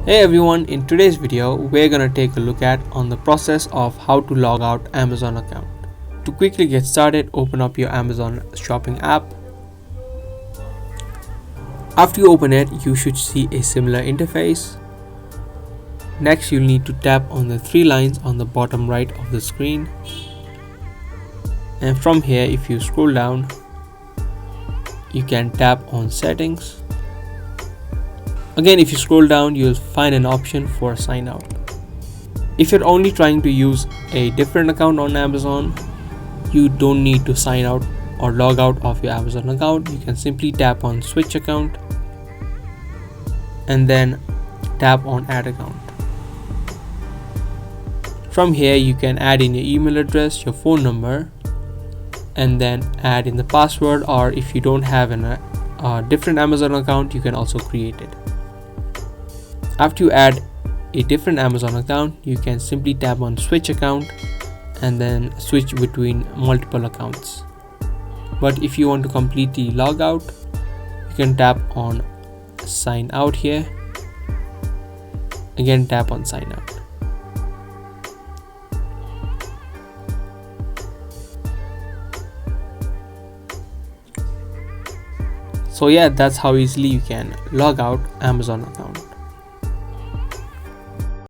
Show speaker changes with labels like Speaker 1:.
Speaker 1: Hey everyone, in today's video we're gonna take a look at on the process of how to log out Amazon account. To quickly get started, open up your Amazon shopping app. After you open it, you should see a similar interface. Next, you'll need to tap on the three lines on the bottom right of the screen. And from here, if you scroll down, you can tap on settings. Again, if you scroll down, you'll find an option for sign out. If you're only trying to use a different account on Amazon, you don't need to sign out or log out of your Amazon account. You can simply tap on switch account and then tap on add account. From here, you can add in your email address, your phone number, and then add in the password, or if you don't have a different Amazon account, you can also create it. After you add a different Amazon account, you can simply tap on switch account and then switch between multiple accounts. But if you want to completely log out, you can tap on sign out here. Again, tap on sign out. So yeah, that's how easily you can log out Amazon account.